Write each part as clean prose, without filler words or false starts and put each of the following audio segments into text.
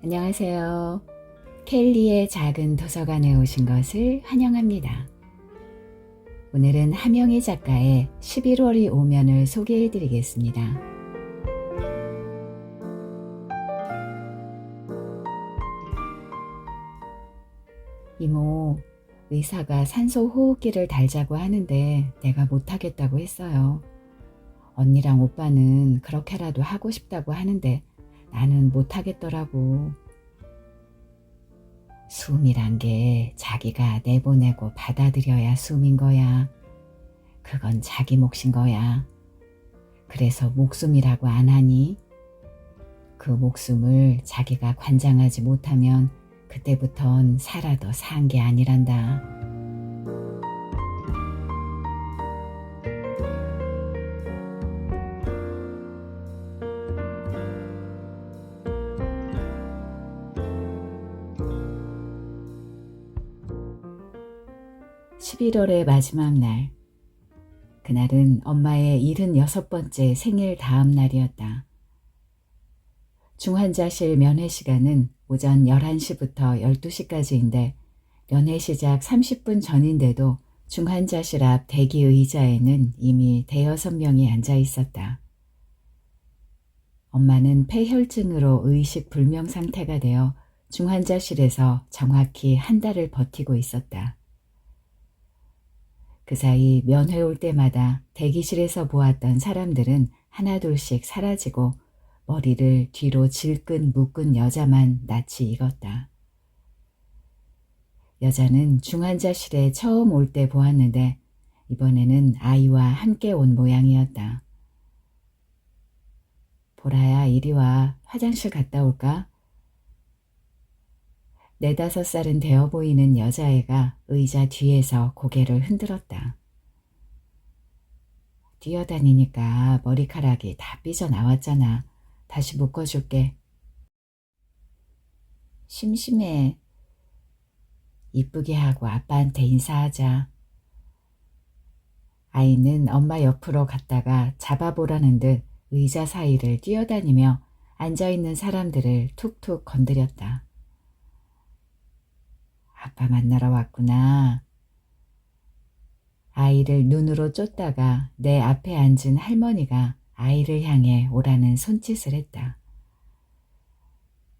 안녕하세요. 켈리의 작은 도서관에 오신 것을 환영합니다. 오늘은 함영희 작가의 11월이 오면을 소개해 드리겠습니다. 이모, 의사가 산소 호흡기를 달자고 하는데 내가 못하겠다고 했어요. 언니랑 오빠는 그렇게라도 하고 싶다고 하는데 나는 못하겠더라고. 숨이란 게 자기가 내보내고 받아들여야 숨인 거야. 그건 자기 몫인 거야. 그래서 목숨이라고 안 하니? 그 목숨을 자기가 관장하지 못하면 그때부턴 살아도 산 게 아니란다. (11월의) 마지막 날. 그날은 엄마의 76번째 생일 다음 날이었다. 중환자실 면회 시간은 오전 11시부터 12시까지인데 면회 시작 30분 전인데도 중환자실 앞 대기 의자에는 이미 대여섯 명이 앉아 있었다. 엄마는 폐혈증으로 의식 불명 상태가 되어 중환자실에서 정확히 한 달을 버티고 있었다. 그 사이 면회 올 때마다 대기실에서 보았던 사람들은 하나둘씩 사라지고 머리를 뒤로 질끈 묶은 여자만 낯이 익었다. 여자는 중환자실에 처음 올 때 보았는데 이번에는 아이와 함께 온 모양이었다. 보라야, 이리 와. 화장실 갔다 올까? 4~5살은 되어 보이는 여자애가 의자 뒤에서 고개를 흔들었다. 뛰어다니니까 머리카락이 다 삐져나왔잖아. 다시 묶어줄게. 심심해. 이쁘게 하고 아빠한테 인사하자. 아이는 엄마 옆으로 갔다가 잡아보라는 듯 의자 사이를 뛰어다니며 앉아있는 사람들을 툭툭 건드렸다. 아빠 만나러 왔구나. 아이를 눈으로 쫓다가 내 앞에 앉은 할머니가 아이를 향해 오라는 손짓을 했다.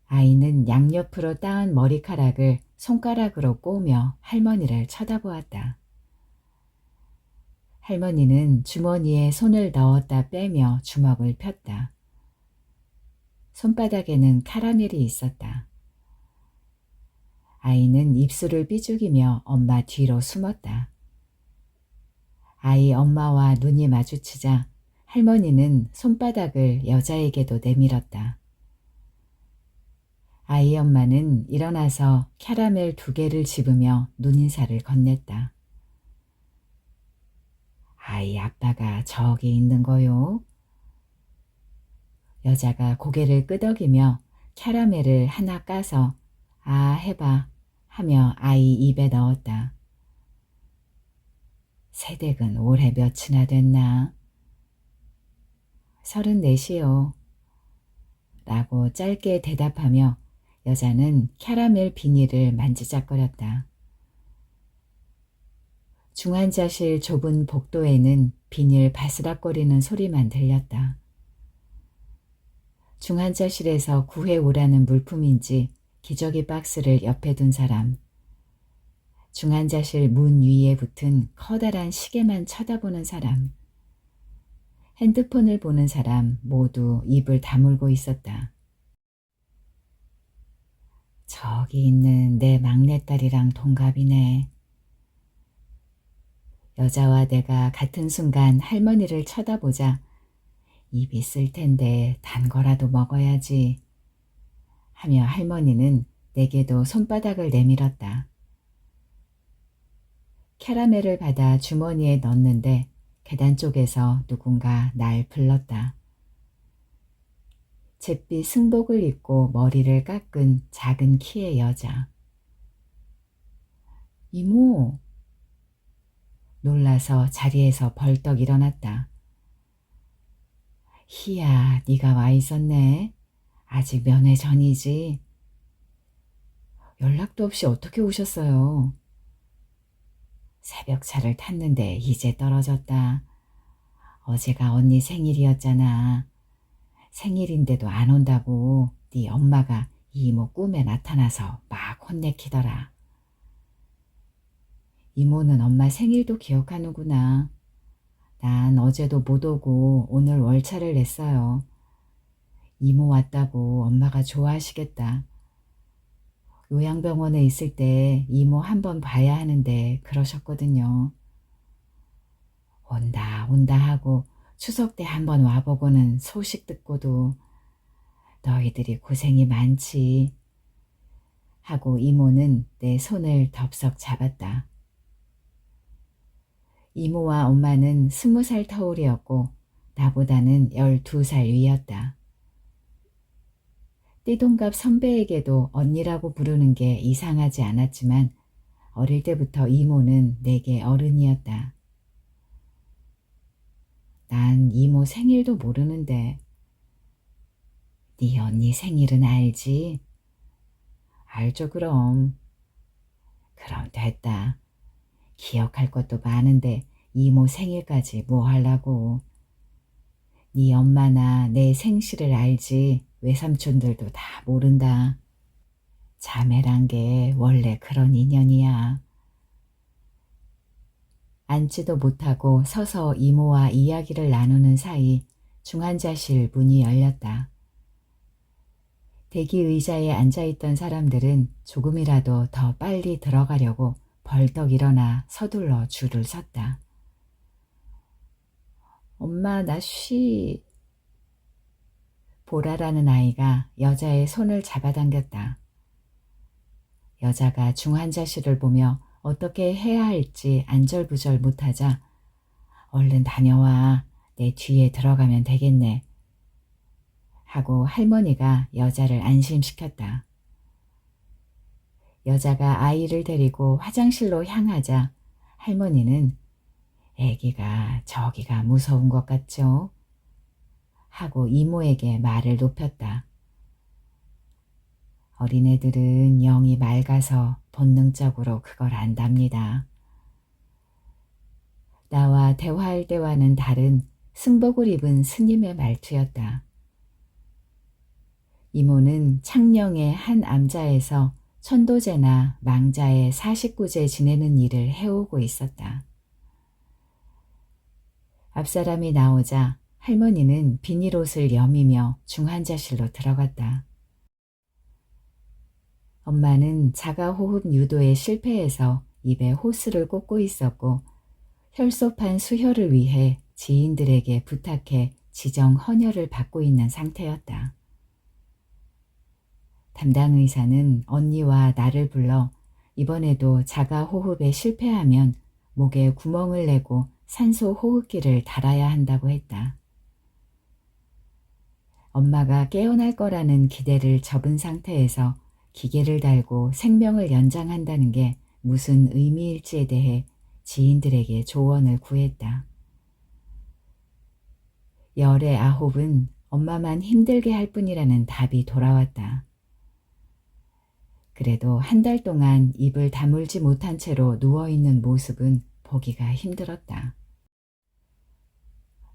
아이는 양옆으로 따은 머리카락을 손가락으로 꼬며 할머니를 쳐다보았다. 할머니는 주머니에 손을 넣었다 빼며 주먹을 폈다. 손바닥에는 카라멜이 있었다. 아이는 입술을 삐죽이며 엄마 뒤로 숨었다. 아이 엄마와 눈이 마주치자 할머니는 손바닥을 여자에게도 내밀었다. 아이 엄마는 일어나서 캐러멜 2개를 집으며 눈인사를 건넸다. 아이 아빠가 저기 있는 거요. 여자가 고개를 끄덕이며 캐러멜을 하나 까서 아 해봐 하며 아이 입에 넣었다. 새댁은 올해 몇이나 됐나? 34이요. 라고 짧게 대답하며 여자는 캐러멜 비닐을 만지작거렸다. 중환자실 좁은 복도에는 비닐 바스락거리는 소리만 들렸다. 중환자실에서 구해오라는 물품인지 기저귀 박스를 옆에 둔 사람, 중환자실 문 위에 붙은 커다란 시계만 쳐다보는 사람, 핸드폰을 보는 사람 모두 입을 다물고 있었다. 저기 있는 내 막내딸이랑 동갑이네. 여자와 내가 같은 순간 할머니를 쳐다보자 입이 쓸 텐데 단 거라도 먹어야지 하며 할머니는 내게도 손바닥을 내밀었다. 캐러멜을 받아 주머니에 넣는데 계단 쪽에서 누군가 날 불렀다. 잿빛 승복을 입고 머리를 깎은 작은 키의 여자. 이모. 놀라서 자리에서 벌떡 일어났다. 희야, 네가 와 있었네. 아직 면회 전이지. 연락도 없이 어떻게 오셨어요? 새벽차를 탔는데 이제 떨어졌다. 어제가 언니 생일이었잖아. 생일인데도 안 온다고 네 엄마가 이모 꿈에 나타나서 막 혼내키더라. 이모는 엄마 생일도 기억하는구나. 난 어제도 못 오고 오늘 월차를 냈어요. 이모 왔다고 엄마가 좋아하시겠다. 요양병원에 있을 때 이모 한번 봐야 하는데 그러셨거든요. 온다 온다 하고 추석 때 한번 와보고는 소식 듣고도 너희들이 고생이 많지 하고 이모는 내 손을 덥석 잡았다. 이모와 엄마는 20살 터울이었고 나보다는 12살 위였다. 띠동갑 선배에게도 언니라고 부르는 게 이상하지 않았지만 어릴 때부터 이모는 내게 어른이었다. 난 이모 생일도 모르는데. 네 언니 생일은 알지? 알죠 그럼. 그럼 됐다. 기억할 것도 많은데 이모 생일까지 뭐 하려고. 네 엄마나 내 생실을 알지 외삼촌들도 다 모른다. 자매란 게 원래 그런 인연이야. 앉지도 못하고 서서 이모와 이야기를 나누는 사이 중환자실 문이 열렸다. 대기 의자에 앉아있던 사람들은 조금이라도 더 빨리 들어가려고 벌떡 일어나 서둘러 줄을 섰다. 엄마 나 쉬. 보라라는 아이가 여자의 손을 잡아당겼다. 여자가 중환자실을 보며 어떻게 해야 할지 안절부절 못하자 얼른 다녀와. 내 뒤에 들어가면 되겠네. 하고 할머니가 여자를 안심시켰다. 여자가 아이를 데리고 화장실로 향하자 할머니는 애기가 저기가 무서운 것 같죠? 하고 이모에게 말을 높였다. 어린애들은 영이 맑아서 본능적으로 그걸 안답니다. 나와 대화할 때와는 다른 승복을 입은 스님의 말투였다. 이모는 창녕의 한 암자에서 천도제나 망자의 49제 지내는 일을 해오고 있었다. 앞사람이 나오자 할머니는 비닐옷을 여미며 중환자실로 들어갔다. 엄마는 자가호흡 유도에 실패해서 입에 호스를 꽂고 있었고 혈소판 수혈을 위해 지인들에게 부탁해 지정 헌혈을 받고 있는 상태였다. 담당 의사는 언니와 나를 불러 이번에도 자가호흡에 실패하면 목에 구멍을 내고 산소 호흡기를 달아야 한다고 했다. 엄마가 깨어날 거라는 기대를 접은 상태에서 기계를 달고 생명을 연장한다는 게 무슨 의미일지에 대해 지인들에게 조언을 구했다. 열의 아홉은 엄마만 힘들게 할 뿐이라는 답이 돌아왔다. 그래도 한 달 동안 입을 다물지 못한 채로 누워있는 모습은 보기가 힘들었다.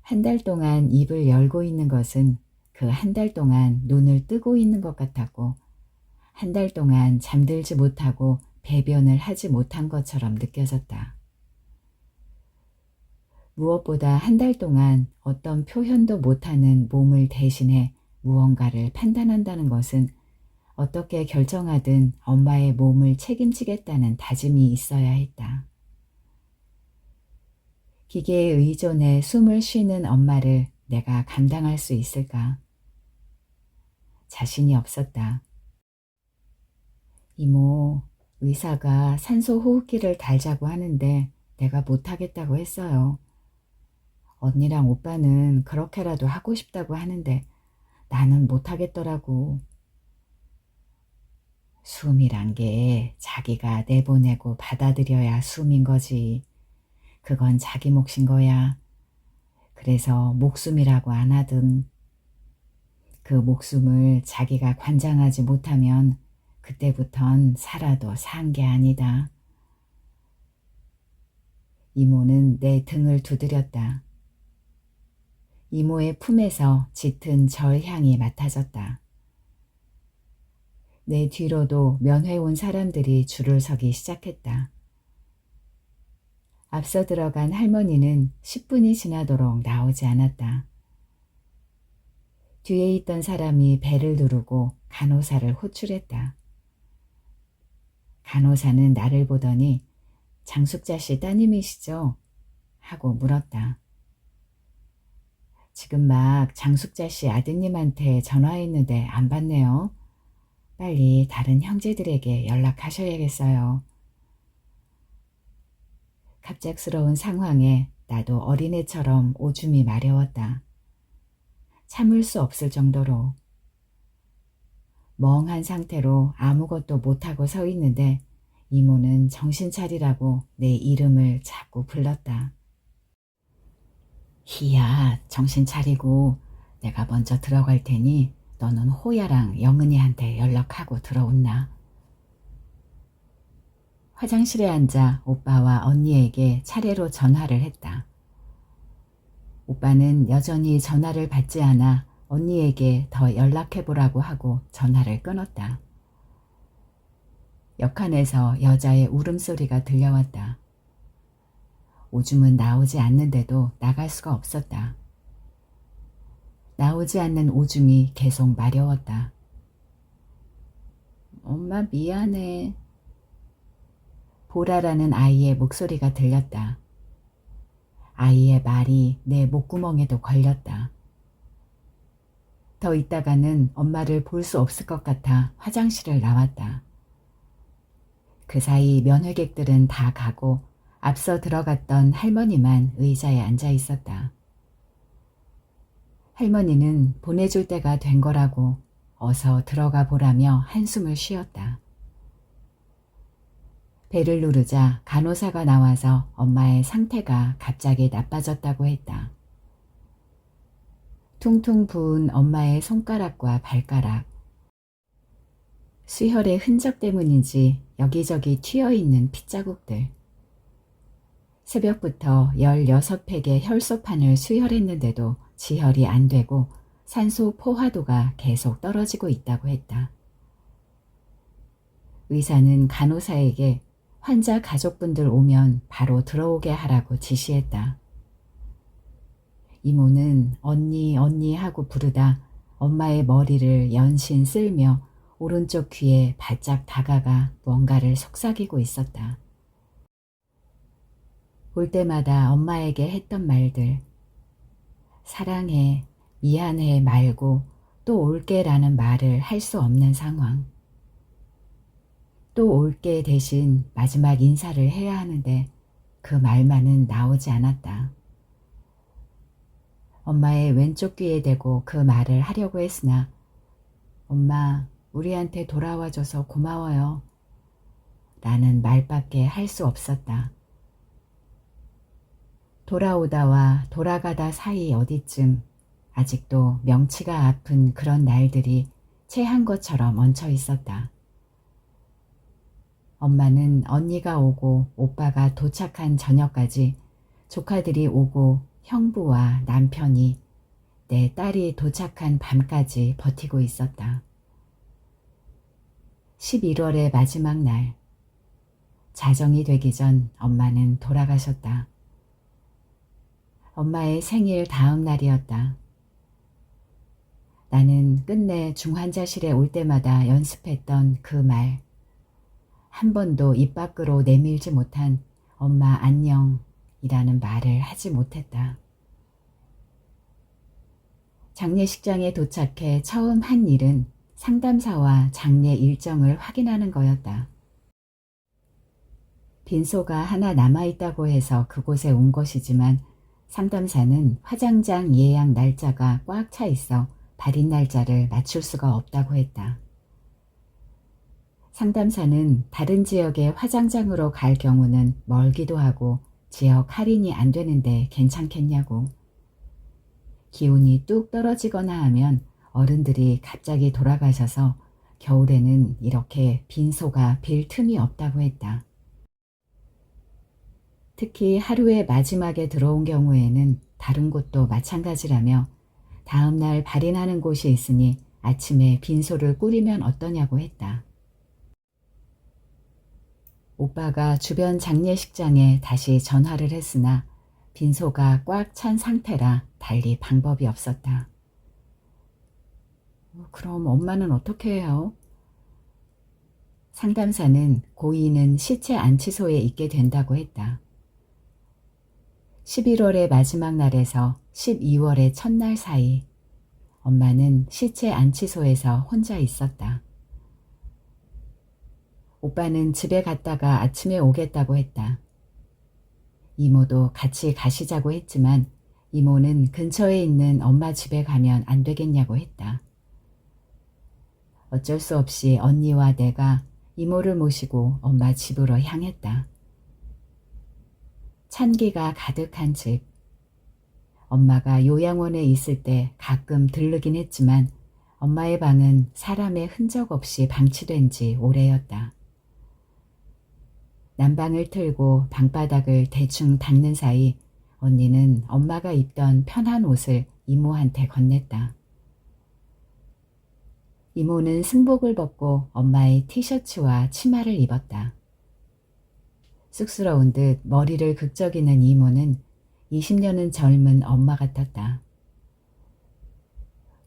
한 달 동안 입을 열고 있는 것은 그 한 달 동안 눈을 뜨고 있는 것 같았고 한 달 동안 잠들지 못하고 배변을 하지 못한 것처럼 느껴졌다. 무엇보다 한 달 동안 어떤 표현도 못하는 몸을 대신해 무언가를 판단한다는 것은 어떻게 결정하든 엄마의 몸을 책임지겠다는 다짐이 있어야 했다. 기계에 의존해 숨을 쉬는 엄마를 내가 감당할 수 있을까? 자신이 없었다. 이모, 의사가 산소 호흡기를 달자고 하는데 내가 못하겠다고 했어요. 언니랑 오빠는 그렇게라도 하고 싶다고 하는데 나는 못하겠더라고. 숨이란 게 자기가 내보내고 받아들여야 숨인 거지. 그건 자기 몫인 거야. 그래서 목숨이라고 안 하든 그 목숨을 자기가 관장하지 못하면 그때부턴 살아도 산 게 아니다. 이모는 내 등을 두드렸다. 이모의 품에서 짙은 절 향이 맡아졌다. 내 뒤로도 면회 온 사람들이 줄을 서기 시작했다. 앞서 들어간 할머니는 10분이 지나도록 나오지 않았다. 뒤에 있던 사람이 배를 누르고 간호사를 호출했다. 간호사는 나를 보더니 장숙자 씨 따님이시죠? 하고 물었다. 지금 막 장숙자 씨 아드님한테 전화했는데 안 받네요. 빨리 다른 형제들에게 연락하셔야겠어요. 갑작스러운 상황에 나도 어린애처럼 오줌이 마려웠다. 참을 수 없을 정도로. 멍한 상태로 아무것도 못하고 서 있는데 이모는 정신 차리라고 내 이름을 자꾸 불렀다. 희야, 정신 차리고 내가 먼저 들어갈 테니 너는 호야랑 영은이한테 연락하고 들어온나. 화장실에 앉아 오빠와 언니에게 차례로 전화를 했다. 오빠는 여전히 전화를 받지 않아 언니에게 더 연락해보라고 하고 전화를 끊었다. 옆칸에서 여자의 울음소리가 들려왔다. 오줌은 나오지 않는데도 나갈 수가 없었다. 나오지 않는 오줌이 계속 마려웠다. 엄마 미안해. 보라라는 아이의 목소리가 들렸다. 아이의 말이 내 목구멍에도 걸렸다. 더 있다가는 엄마를 볼 수 없을 것 같아 화장실을 나왔다. 그 사이 면회객들은 다 가고 앞서 들어갔던 할머니만 의자에 앉아 있었다. 할머니는 보내줄 때가 된 거라고 어서 들어가 보라며 한숨을 쉬었다. 배를 누르자 간호사가 나와서 엄마의 상태가 갑자기 나빠졌다고 했다. 퉁퉁 부은 엄마의 손가락과 발가락. 수혈의 흔적 때문인지 여기저기 튀어있는 핏자국들. 새벽부터 16팩의 혈소판을 수혈했는데도 지혈이 안 되고 산소 포화도가 계속 떨어지고 있다고 했다. 의사는 간호사에게 환자 가족분들 오면 바로 들어오게 하라고 지시했다. 이모는 언니 언니 하고 부르다 엄마의 머리를 연신 쓸며 오른쪽 귀에 바짝 다가가 뭔가를 속삭이고 있었다. 올 때마다 엄마에게 했던 말들. 사랑해, 미안해 말고 또 올게라는 말을 할 수 없는 상황. 또 올게 대신 마지막 인사를 해야 하는데 그 말만은 나오지 않았다. 엄마의 왼쪽 귀에 대고 그 말을 하려고 했으나 엄마, 우리한테 돌아와줘서 고마워요. 라는 말밖에 할 수 없었다. 돌아오다와 돌아가다 사이 어디쯤 아직도 명치가 아픈 그런 날들이 체한 것처럼 얹혀 있었다. 엄마는 언니가 오고 오빠가 도착한 저녁까지 조카들이 오고 형부와 남편이 내 딸이 도착한 밤까지 버티고 있었다. 11월의 마지막 날, 자정이 되기 전 엄마는 돌아가셨다. 엄마의 생일 다음 날이었다. 나는 끝내 중환자실에 올 때마다 연습했던 그 말, 한 번도 입 밖으로 내밀지 못한 엄마 안녕이라는 말을 하지 못했다. 장례식장에 도착해 처음 한 일은 상담사와 장례 일정을 확인하는 거였다. 빈소가 하나 남아있다고 해서 그곳에 온 것이지만 상담사는 화장장 예약 날짜가 꽉 차 있어 발인 날짜를 맞출 수가 없다고 했다. 상담사는 다른 지역의 화장장으로 갈 경우는 멀기도 하고 지역 할인이 안 되는데 괜찮겠냐고. 기운이 뚝 떨어지거나 하면 어른들이 갑자기 돌아가셔서 겨울에는 이렇게 빈소가 빌 틈이 없다고 했다. 특히 하루의 마지막에 들어온 경우에는 다른 곳도 마찬가지라며 다음날 발인하는 곳이 있으니 아침에 빈소를 꾸리면 어떠냐고 했다. 오빠가 주변 장례식장에 다시 전화를 했으나 빈소가 꽉 찬 상태라 달리 방법이 없었다. 그럼 엄마는 어떻게 해요? 상담사는 고인은 시체 안치소에 있게 된다고 했다. 11월의 마지막 날에서 12월의 첫날 사이 엄마는 시체 안치소에서 혼자 있었다. 오빠는 집에 갔다가 아침에 오겠다고 했다. 이모도 같이 가시자고 했지만 이모는 근처에 있는 엄마 집에 가면 안 되겠냐고 했다. 어쩔 수 없이 언니와 내가 이모를 모시고 엄마 집으로 향했다. 찬기가 가득한 집. 엄마가 요양원에 있을 때 가끔 들르긴 했지만 엄마의 방은 사람의 흔적 없이 방치된 지 오래였다. 난방을 틀고 방바닥을 대충 닦는 사이 언니는 엄마가 입던 편한 옷을 이모한테 건넸다. 이모는 승복을 벗고 엄마의 티셔츠와 치마를 입었다. 쑥스러운 듯 머리를 극적이는 이모는 20년은 젊은 엄마 같았다.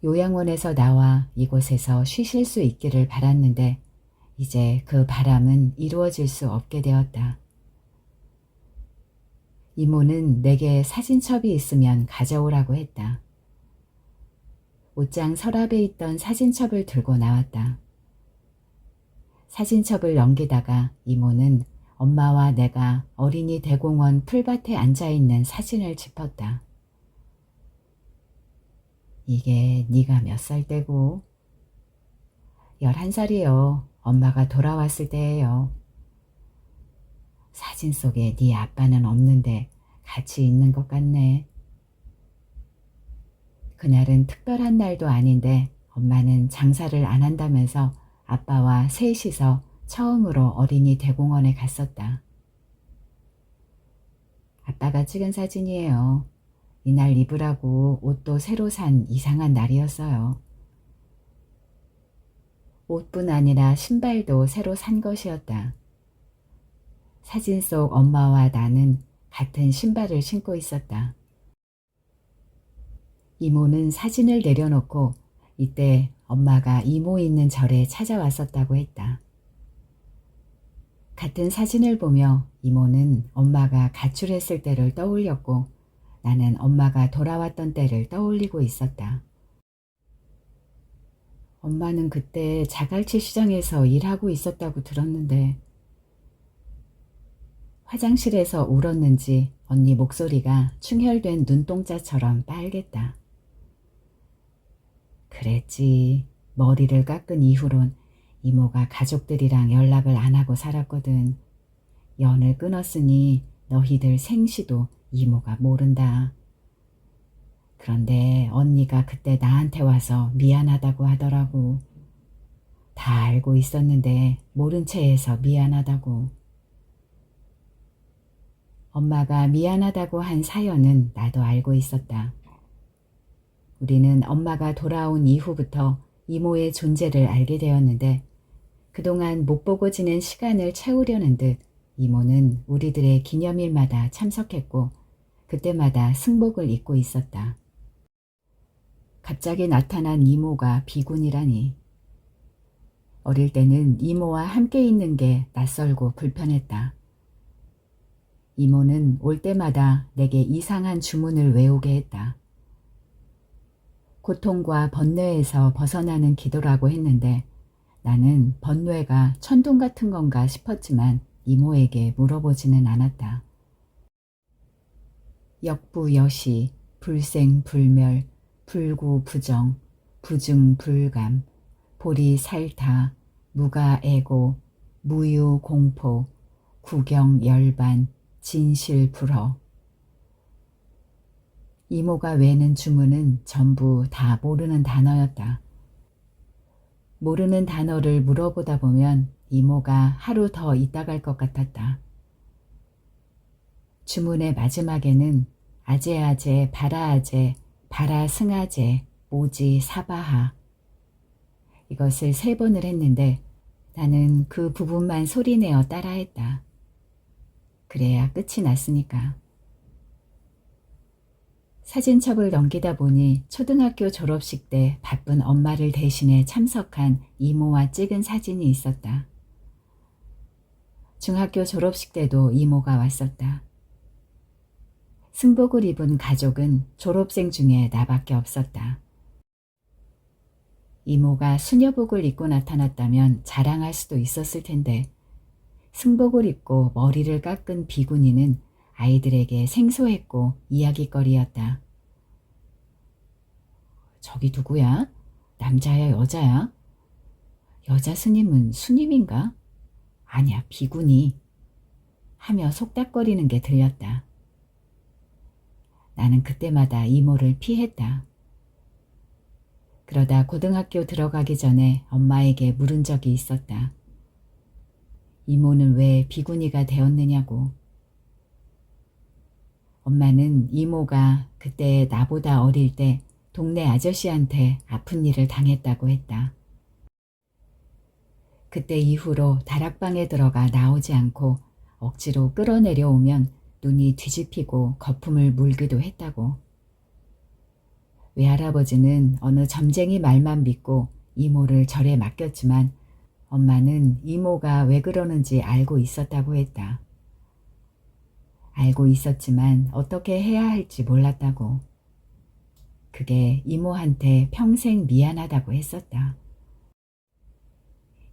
요양원에서 나와 이곳에서 쉬실 수 있기를 바랐는데 이제 그 바람은 이루어질 수 없게 되었다. 이모는 내게 사진첩이 있으면 가져오라고 했다. 옷장 서랍에 있던 사진첩을 들고 나왔다. 사진첩을 넘기다가 이모는 엄마와 내가 어린이 대공원 풀밭에 앉아있는 사진을 짚었다. 이게 네가 몇 살 때고? 11살이요. 엄마가 돌아왔을 때예요. 사진 속에 네 아빠는 없는데 같이 있는 것 같네. 그날은 특별한 날도 아닌데 엄마는 장사를 안 한다면서 아빠와 셋이서 처음으로 어린이 대공원에 갔었다. 아빠가 찍은 사진이에요. 이날 입으라고 옷도 새로 산 이상한 날이었어요. 옷뿐 아니라 신발도 새로 산 것이었다. 사진 속 엄마와 나는 같은 신발을 신고 있었다. 이모는 사진을 내려놓고 이때 엄마가 이모 있는 절에 찾아왔었다고 했다. 같은 사진을 보며 이모는 엄마가 가출했을 때를 떠올렸고 나는 엄마가 돌아왔던 때를 떠올리고 있었다. 엄마는 그때 자갈치 시장에서 일하고 있었다고 들었는데 화장실에서 울었는지 언니 목소리가 충혈된 눈동자처럼 빨갰다. 그랬지. 머리를 깎은 이후론 이모가 가족들이랑 연락을 안 하고 살았거든. 연을 끊었으니 너희들 생시도 이모가 모른다. 그런데 언니가 그때 나한테 와서 미안하다고 하더라고. 다 알고 있었는데 모른 채 해서 미안하다고. 엄마가 미안하다고 한 사연은 나도 알고 있었다. 우리는 엄마가 돌아온 이후부터 이모의 존재를 알게 되었는데 그동안 못 보고 지낸 시간을 채우려는 듯 이모는 우리들의 기념일마다 참석했고 그때마다 승복을 입고 있었다. 갑자기 나타난 이모가 비군이라니. 어릴 때는 이모와 함께 있는 게 낯설고 불편했다. 이모는 올 때마다 내게 이상한 주문을 외우게 했다. 고통과 번뇌에서 벗어나는 기도라고 했는데 나는 번뇌가 천둥 같은 건가 싶었지만 이모에게 물어보지는 않았다. 역부여시, 불생불멸, 불구부정, 부증불감, 보리살타, 무가애고, 무유공포, 구경열반, 진실불허. 이모가 외는 주문은 전부 다 모르는 단어였다. 모르는 단어를 물어보다 보면 이모가 하루 더 있다 갈 것 같았다. 주문의 마지막에는 아제아제, 바라아제, 바라승아제, 모지, 사바하 이것을 3번을 했는데 나는 그 부분만 소리내어 따라했다. 그래야 끝이 났으니까. 사진첩을 넘기다 보니 초등학교 졸업식 때 바쁜 엄마를 대신해 참석한 이모와 찍은 사진이 있었다. 중학교 졸업식 때도 이모가 왔었다. 승복을 입은 가족은 졸업생 중에 나밖에 없었다. 이모가 수녀복을 입고 나타났다면 자랑할 수도 있었을 텐데 승복을 입고 머리를 깎은 비구니는 아이들에게 생소했고 이야깃거리였다. 저기 누구야? 남자야, 여자야? 여자 스님은 수님인가? 아니야, 비구니. 하며 속닥거리는 게 들렸다. 나는 그때마다 이모를 피했다. 그러다 고등학교 들어가기 전에 엄마에게 물은 적이 있었다. 이모는 왜 비구니가 되었느냐고. 엄마는 이모가 그때 나보다 어릴 때 동네 아저씨한테 아픈 일을 당했다고 했다. 그때 이후로 다락방에 들어가 나오지 않고 억지로 끌어내려오면 눈이 뒤집히고 거품을 물기도 했다고. 외할아버지는 어느 점쟁이 말만 믿고 이모를 절에 맡겼지만 엄마는 이모가 왜 그러는지 알고 있었다고 했다. 알고 있었지만 어떻게 해야 할지 몰랐다고. 그게 이모한테 평생 미안하다고 했었다.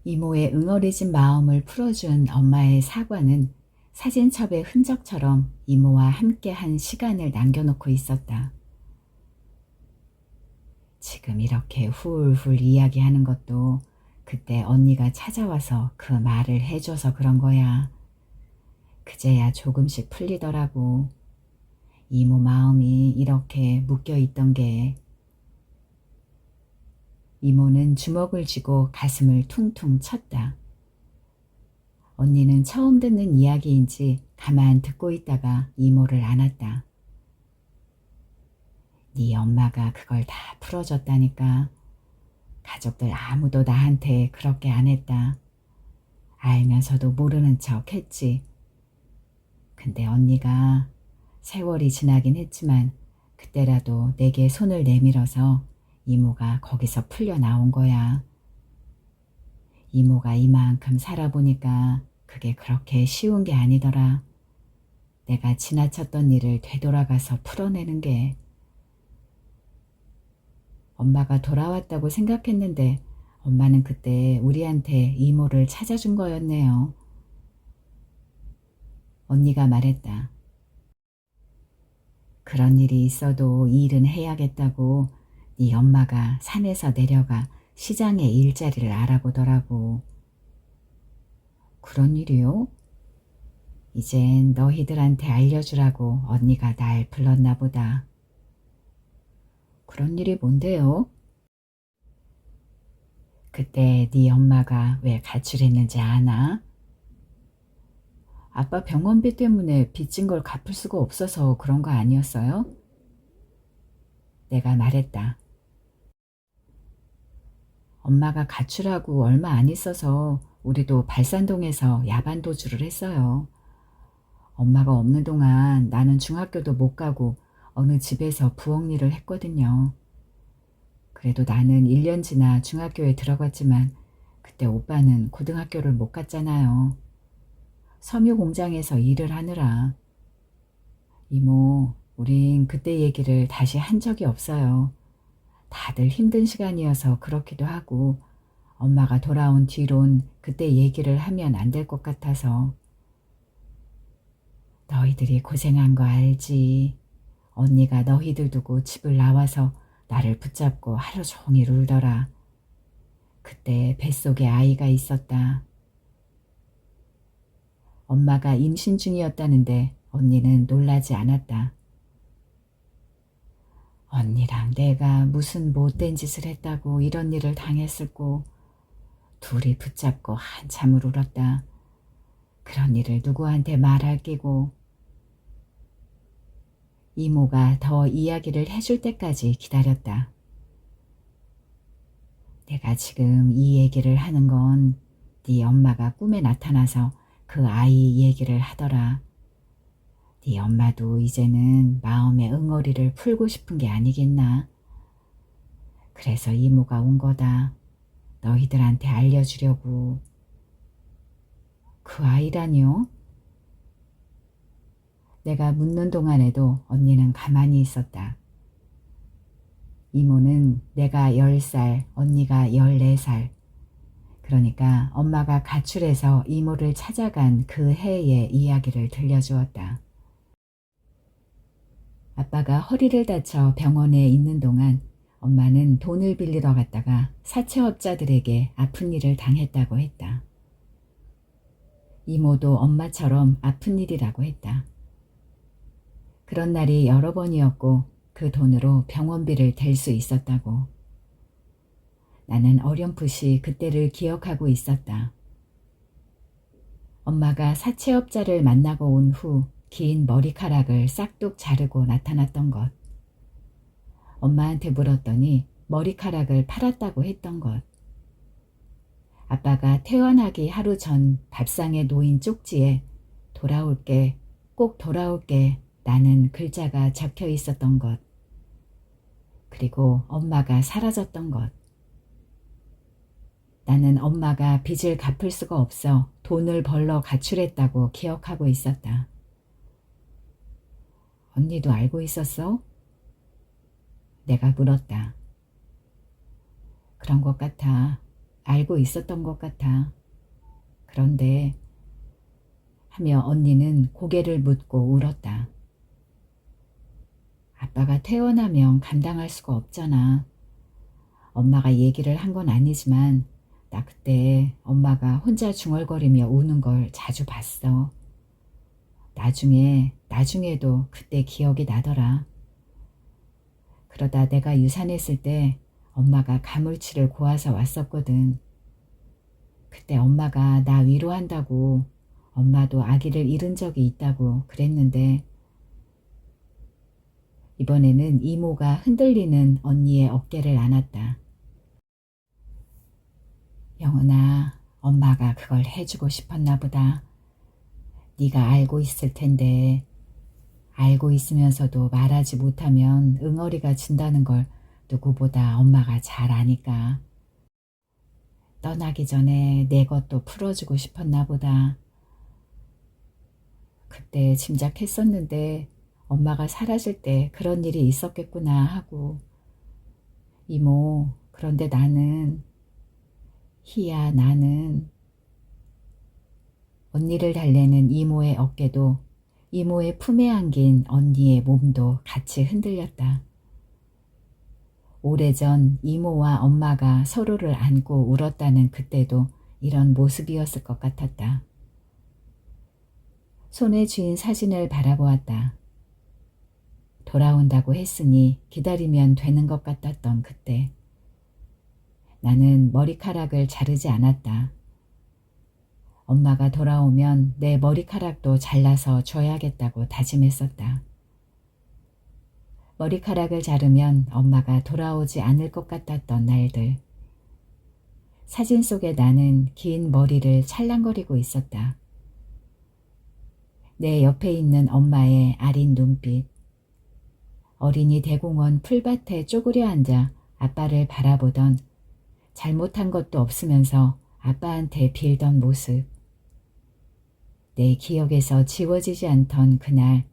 이모의 응어리진 마음을 풀어준 엄마의 사과는 사진첩의 흔적처럼 이모와 함께한 시간을 남겨놓고 있었다. 지금 이렇게 훌훌 이야기하는 것도 그때 언니가 찾아와서 그 말을 해줘서 그런 거야. 그제야 조금씩 풀리더라고. 이모 마음이 이렇게 묶여있던 게. 이모는 주먹을 쥐고 가슴을 퉁퉁 쳤다. 언니는 처음 듣는 이야기인지 가만 듣고 있다가 이모를 안았다. 네 엄마가 그걸 다 풀어줬다니까. 가족들 아무도 나한테 그렇게 안 했다. 알면서도 모르는 척 했지. 근데 언니가 세월이 지나긴 했지만 그때라도 내게 손을 내밀어서 이모가 거기서 풀려 나온 거야. 이모가 이만큼 살아보니까 그게 그렇게 쉬운 게 아니더라. 내가 지나쳤던 일을 되돌아가서 풀어내는 게. 엄마가 돌아왔다고 생각했는데 엄마는 그때 우리한테 이모를 찾아준 거였네요. 언니가 말했다. 그런 일이 있어도 일은 해야겠다고 네 엄마가 산에서 내려가 시장에 일자리를 알아보더라고. 그런 일이요? 이젠 너희들한테 알려주라고 언니가 날 불렀나 보다. 그런 일이 뭔데요? 그때 네 엄마가 왜 가출했는지 아나? 아빠 병원비 때문에 빚진 걸 갚을 수가 없어서 그런 거 아니었어요? 내가 말했다. 엄마가 가출하고 얼마 안 있어서 우리도 발산동에서 야반도주를 했어요. 엄마가 없는 동안 나는 중학교도 못 가고 어느 집에서 부엌 일을 했거든요. 그래도 나는 1년 지나 중학교에 들어갔지만 그때 오빠는 고등학교를 못 갔잖아요. 섬유 공장에서 일을 하느라. 이모, 우린 그때 얘기를 다시 한 적이 없어요. 다들 힘든 시간이어서 그렇기도 하고 엄마가 돌아온 뒤론 그때 얘기를 하면 안 될 것 같아서. 너희들이 고생한 거 알지? 언니가 너희들 두고 집을 나와서 나를 붙잡고 하루 종일 울더라. 그때 뱃속에 아이가 있었다. 엄마가 임신 중이었다는데 언니는 놀라지 않았다. 언니랑 내가 무슨 못된 짓을 했다고 이런 일을 당했을꼬. 둘이 붙잡고 한참을 울었다. 그런 일을 누구한테 말할 끼고. 이모가 더 이야기를 해줄 때까지 기다렸다. 내가 지금 이 얘기를 하는 건 네 엄마가 꿈에 나타나서 그 아이 얘기를 하더라. 네 엄마도 이제는 마음의 응어리를 풀고 싶은 게 아니겠나. 그래서 이모가 온 거다. 너희들한테 알려주려고. 그 아이라니요? 내가 묻는 동안에도 언니는 가만히 있었다. 이모는 내가 10살, 언니가 14살. 그러니까 엄마가 가출해서 이모를 찾아간 그 해의 이야기를 들려주었다. 아빠가 허리를 다쳐 병원에 있는 동안 엄마는 돈을 빌리러 갔다가 사채업자들에게 아픈 일을 당했다고 했다. 이모도 엄마처럼 아픈 일이라고 했다. 그런 날이 여러 번이었고 그 돈으로 병원비를 댈 수 있었다고. 나는 어렴풋이 그때를 기억하고 있었다. 엄마가 사채업자를 만나고 온 후 긴 머리카락을 싹둑 자르고 나타났던 것. 엄마한테 물었더니 머리카락을 팔았다고 했던 것. 아빠가 퇴원하기 하루 전 밥상에 놓인 쪽지에 돌아올게, 꼭 돌아올게 라는 글자가 적혀 있었던 것. 그리고 엄마가 사라졌던 것. 나는 엄마가 빚을 갚을 수가 없어 돈을 벌러 가출했다고 기억하고 있었다. 언니도 알고 있었어? 내가 물었다. 그런 것 같아. 알고 있었던 것 같아. 그런데 하며 언니는 고개를 묻고 울었다. 아빠가 퇴원하면 감당할 수가 없잖아. 엄마가 얘기를 한 건 아니지만 나 그때 엄마가 혼자 중얼거리며 우는 걸 자주 봤어. 나중에도 그때 기억이 나더라. 그러다 내가 유산했을 때 엄마가 가물치를 고아서 왔었거든. 그때 엄마가 나 위로한다고 엄마도 아기를 잃은 적이 있다고 그랬는데 이번에는 이모가 흔들리는 언니의 어깨를 안았다. 영은아, 엄마가 그걸 해주고 싶었나 보다. 네가 알고 있을 텐데 알고 있으면서도 말하지 못하면 응어리가 진다는 걸 누구보다 엄마가 잘 아니까. 떠나기 전에 내 것도 풀어주고 싶었나 보다. 그때 짐작했었는데 엄마가 사라질 때 그런 일이 있었겠구나 하고. 이모, 그런데 희야 나는. 언니를 달래는 이모의 어깨도 이모의 품에 안긴 언니의 몸도 같이 흔들렸다. 오래전 이모와 엄마가 서로를 안고 울었다는 그때도 이런 모습이었을 것 같았다. 손에 쥔 사진을 바라보았다. 돌아온다고 했으니 기다리면 되는 것 같았던 그때. 나는 머리카락을 자르지 않았다. 엄마가 돌아오면 내 머리카락도 잘라서 줘야겠다고 다짐했었다. 머리카락을 자르면 엄마가 돌아오지 않을 것 같았던 날들. 사진 속에 나는 긴 머리를 찰랑거리고 있었다. 내 옆에 있는 엄마의 아린 눈빛. 어린이 대공원 풀밭에 쪼그려 앉아 아빠를 바라보던 잘못한 것도 없으면서 아빠한테 빌던 모습. 내 기억에서 지워지지 않던 그날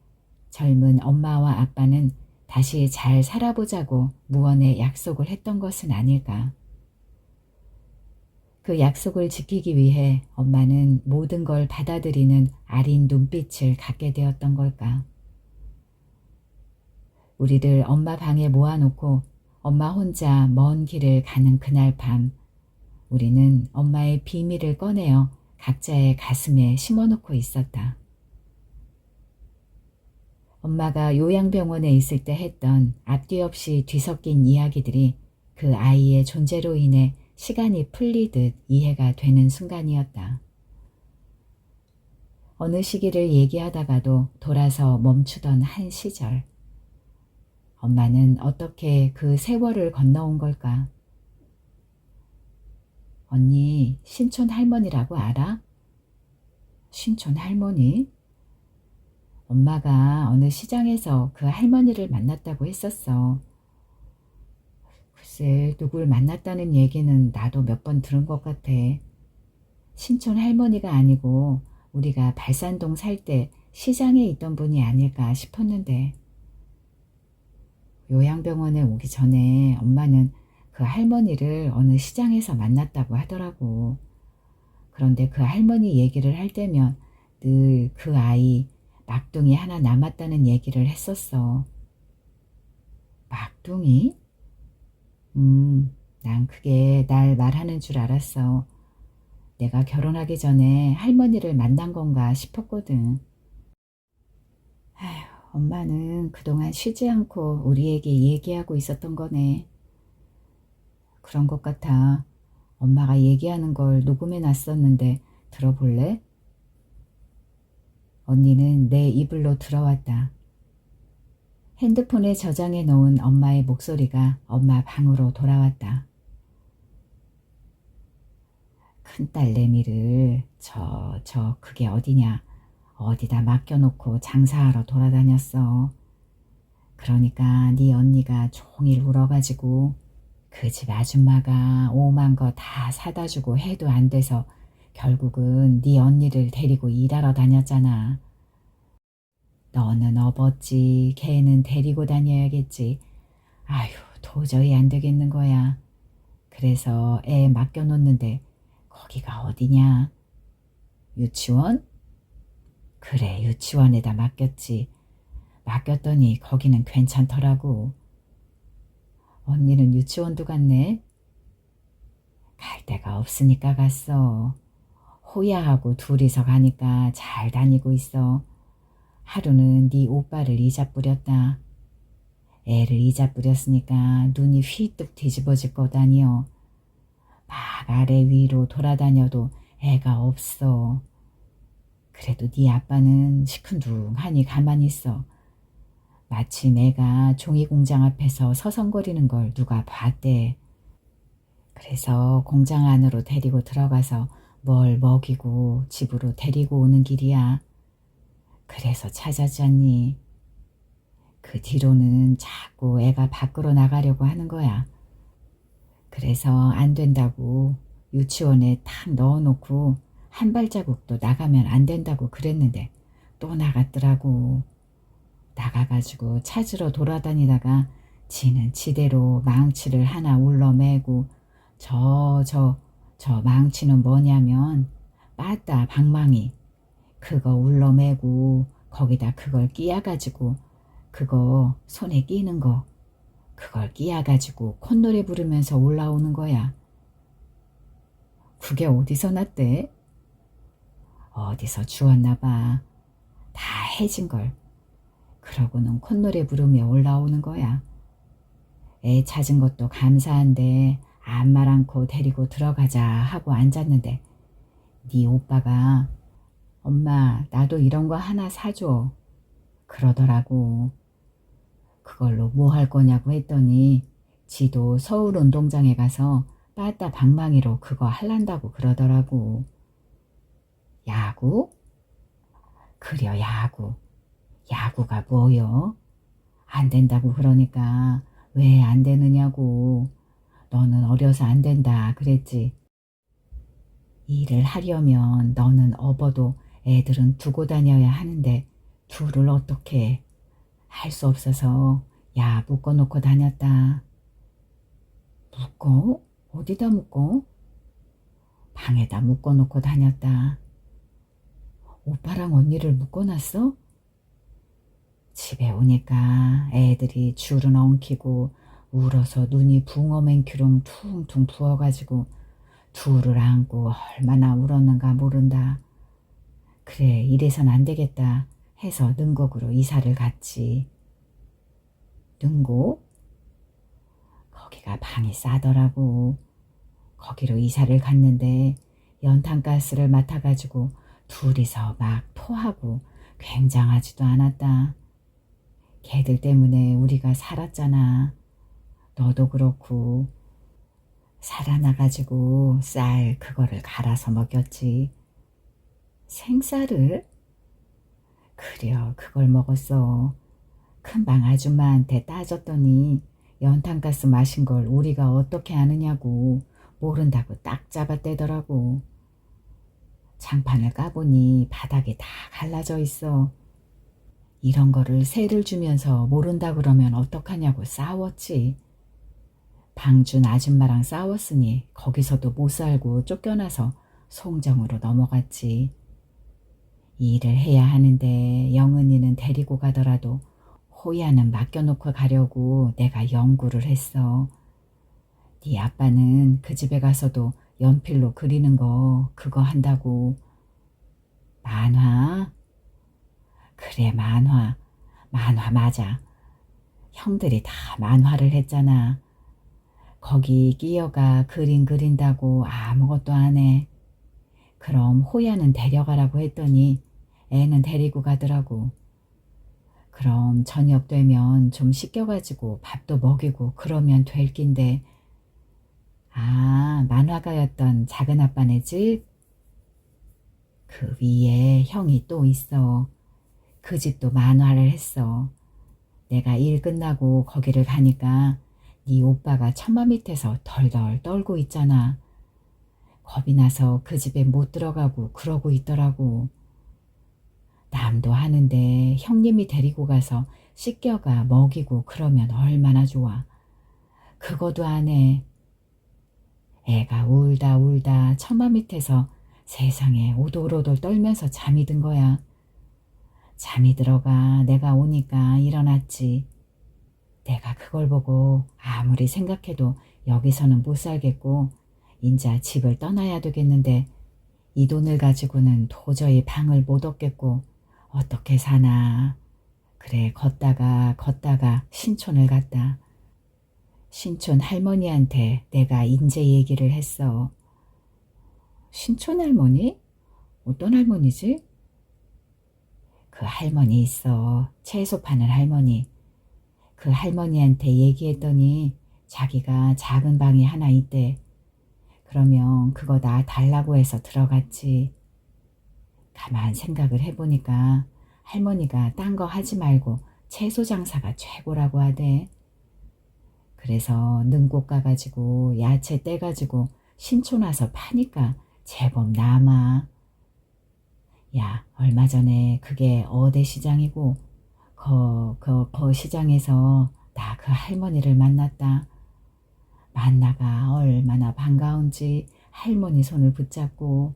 젊은 엄마와 아빠는 다시 잘 살아보자고 무언의 약속을 했던 것은 아닐까. 그 약속을 지키기 위해 엄마는 모든 걸 받아들이는 아린 눈빛을 갖게 되었던 걸까. 우리를 엄마 방에 모아놓고 엄마 혼자 먼 길을 가는 그날 밤, 우리는 엄마의 비밀을 꺼내어 각자의 가슴에 심어놓고 있었다. 엄마가 요양병원에 있을 때 했던 앞뒤 없이 뒤섞인 이야기들이 그 아이의 존재로 인해 시간이 풀리듯 이해가 되는 순간이었다. 어느 시기를 얘기하다가도 돌아서 멈추던 한 시절. 엄마는 어떻게 그 세월을 건너온 걸까? 언니, 신촌 할머니라고 알아? 신촌 할머니? 엄마가 어느 시장에서 그 할머니를 만났다고 했었어. 글쎄, 누굴 만났다는 얘기는 나도 몇 번 들은 것 같아. 신촌 할머니가 아니고 우리가 발산동 살 때 시장에 있던 분이 아닐까 싶었는데, 요양병원에 오기 전에 엄마는 그 할머니를 어느 시장에서 만났다고 하더라고. 그런데 그 할머니 얘기를 할 때면 늘 그 아이 막둥이 하나 남았다는 얘기를 했었어. 막둥이? 난 그게 날 말하는 줄 알았어. 내가 결혼하기 전에 할머니를 만난 건가 싶었거든. 아휴, 엄마는 그동안 쉬지 않고 우리에게 얘기하고 있었던 거네. 그런 것 같아. 엄마가 얘기하는 걸 녹음해 놨었는데 들어볼래? 언니는 내 이불로 들어왔다. 핸드폰에 저장해 놓은 엄마의 목소리가 엄마 방으로 돌아왔다. 큰딸내미를 그게 어디냐? 어디다 맡겨놓고 장사하러 돌아다녔어. 그러니까 네 언니가 종일 울어가지고 그 집 아줌마가 오만 거 다 사다 주고 해도 안 돼서 결국은 네 언니를 데리고 일하러 다녔잖아. 너는 업었지, 걔는 데리고 다녀야겠지. 아휴, 도저히 안 되겠는 거야. 그래서 애 맡겨놓는데 거기가 어디냐? 유치원? 그래, 유치원에다 맡겼지. 맡겼더니 거기는 괜찮더라고. 언니는 유치원도 갔네? 갈 데가 없으니까 갔어. 호야하고 둘이서 가니까 잘 다니고 있어. 하루는 네 오빠를 이자 뿌렸다. 애를 이자 뿌렸으니까 눈이 휘뚝 뒤집어질 거다니요. 막 아래 위로 돌아다녀도 애가 없어. 그래도 네 아빠는 시큰둥하니 가만히 있어. 마침 애가 종이공장 앞에서 서성거리는 걸 누가 봤대. 그래서 공장 안으로 데리고 들어가서 뭘 먹이고 집으로 데리고 오는 길이야. 그래서 찾았잖니. 그 뒤로는 자꾸 애가 밖으로 나가려고 하는 거야. 그래서 안 된다고 유치원에 탁 넣어놓고 한 발자국도 나가면 안 된다고 그랬는데 또 나갔더라고. 나가가지고 찾으러 돌아다니다가 지는 지대로 망치를 하나 울러매고 저 망치는 뭐냐면 빠따 방망이. 그거 울러매고 거기다 그걸 끼워가지고 그거 손에 끼는 거 그걸 끼워가지고 콧노래 부르면서 올라오는 거야. 그게 어디서 났대? 어디서 주웠나 봐. 다 해진 걸. 그러고는 콧노래 부르며 올라오는 거야. 애 찾은 것도 감사한데 아무 말 않고 데리고 들어가자 하고 앉았는데 네 오빠가 엄마 나도 이런 거 하나 사줘 그러더라고. 그걸로 뭐 할 거냐고 했더니 지도 서울 운동장에 가서 빠따 방망이로 그거 할란다고 그러더라고. 야구? 그려 야구. 야구가 뭐여? 안 된다고 그러니까 왜 안 되느냐고. 너는 어려서 안 된다 그랬지. 일을 하려면 너는 업어도 애들은 두고 다녀야 하는데 둘을 어떻게 할 수 없어서 야 묶어놓고 다녔다. 묶어? 어디다 묶어? 방에다 묶어놓고 다녔다. 오빠랑 언니를 묶어놨어? 집에 오니까 애들이 줄은 엉키고 울어서 눈이 붕어맨큐름 퉁퉁 부어가지고 둘을 안고 얼마나 울었는가 모른다. 그래 이래선 안 되겠다 해서 능곡으로 이사를 갔지. 능곡? 거기가 방이 싸더라고. 거기로 이사를 갔는데 연탄가스를 맡아가지고 둘이서 막 토하고 굉장하지도 않았다. 걔들 때문에 우리가 살았잖아. 너도 그렇고. 살아나가지고 쌀 그거를 갈아서 먹였지. 생쌀을? 그려, 그걸 먹었어. 큰방 아줌마한테 따졌더니 연탄가스 마신 걸 우리가 어떻게 아느냐고 모른다고 딱 잡아떼더라고. 장판을 까보니 바닥이 다 갈라져 있어. 이런 거를 세를 주면서 모른다 그러면 어떡하냐고 싸웠지. 방준 아줌마랑 싸웠으니 거기서도 못 살고 쫓겨나서 송정으로 넘어갔지. 일을 해야 하는데 영은이는 데리고 가더라도 호야는 맡겨놓고 가려고 내가 연구를 했어. 네 아빠는 그 집에 가서도 연필로 그리는 거 그거 한다고. 만화? 그래, 만화. 만화 맞아. 형들이 다 만화를 했잖아. 거기 끼어가 그림 그린다고 아무것도 안 해. 그럼 호야는 데려가라고 했더니 애는 데리고 가더라고. 그럼 저녁 되면 좀 씻겨가지고 밥도 먹이고 그러면 될 낀데. 아, 만화가였던 작은아빠네 집? 그 위에 형이 또 있어. 그 집도 만화를 했어. 내가 일 끝나고 거기를 가니까 네 오빠가 천막 밑에서 덜덜 떨고 있잖아. 겁이 나서 그 집에 못 들어가고 그러고 있더라고. 남도 하는데 형님이 데리고 가서 씻겨가 먹이고 그러면 얼마나 좋아. 그거도 안 해. 애가 울다 울다 천막 밑에서 세상에 오돌오돌 떨면서 잠이 든 거야. 잠이 들어가 내가 오니까 일어났지. 내가 그걸 보고 아무리 생각해도 여기서는 못 살겠고 인자 집을 떠나야 되겠는데 이 돈을 가지고는 도저히 방을 못 얻겠고 어떻게 사나. 그래, 걷다가 신촌을 갔다. 신촌 할머니한테 내가 인제 얘기를 했어. 신촌 할머니? 어떤 할머니지? 그 할머니 있어. 채소 파는 할머니. 그 할머니한테 얘기했더니 자기가 작은 방이 하나 있대. 그러면 그거 나 달라고 해서 들어갔지. 가만 생각을 해보니까 할머니가 딴 거 하지 말고 채소 장사가 최고라고 하대. 그래서 능곡 가가지고 야채 떼가지고 신촌 와서 파니까 제법 남아. 야, 얼마 전에 그게 어대 시장이고 거 시장에서 나 그 할머니를 만났다. 만나가 얼마나 반가운지 할머니 손을 붙잡고.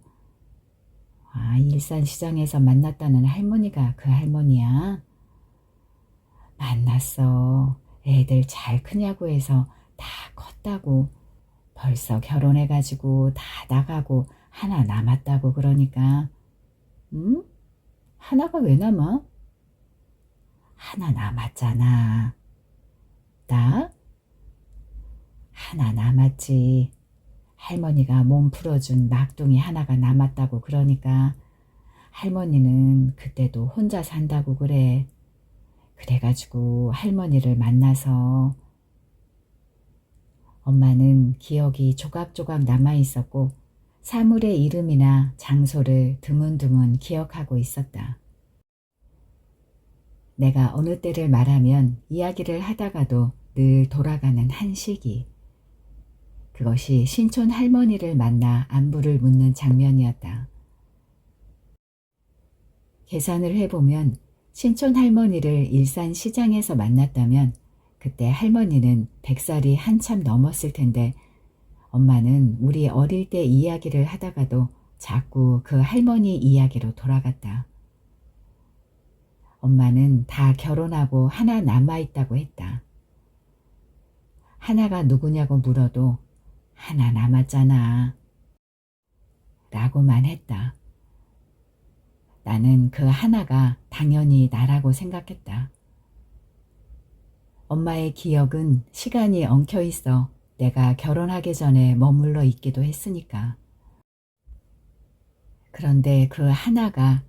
아, 일산시장에서 만났다는 할머니가 그 할머니야? 만났어. 애들 잘 크냐고 해서 다 컸다고. 벌써 결혼해가지고 다 나가고 하나 남았다고 그러니까. 응? 하나가 왜 남아? 하나 남았잖아. 나? 하나 남았지. 할머니가 몸 풀어준 막둥이 하나가 남았다고 그러니까 할머니는 그때도 혼자 산다고 그래. 그래가지고 할머니를 만나서 엄마는 기억이 조각조각 남아있었고 사물의 이름이나 장소를 드문드문 기억하고 있었다. 내가 어느 때를 말하면 이야기를 하다가도 늘 돌아가는 한 시기. 그것이 신촌 할머니를 만나 안부를 묻는 장면이었다. 계산을 해보면 신촌 할머니를 일산시장에서 만났다면 그때 할머니는 100살이 한참 넘었을 텐데 엄마는 우리 어릴 때 이야기를 하다가도 자꾸 그 할머니 이야기로 돌아갔다. 엄마는 다 결혼하고 하나 남아있다고 했다. 하나가 누구냐고 물어도 하나 남았잖아 라고만 했다. 나는 그 하나가 당연히 나라고 생각했다. 엄마의 기억은 시간이 엉켜 있어 내가 결혼하기 전에 머물러 있기도 했으니까. 그런데 그 하나가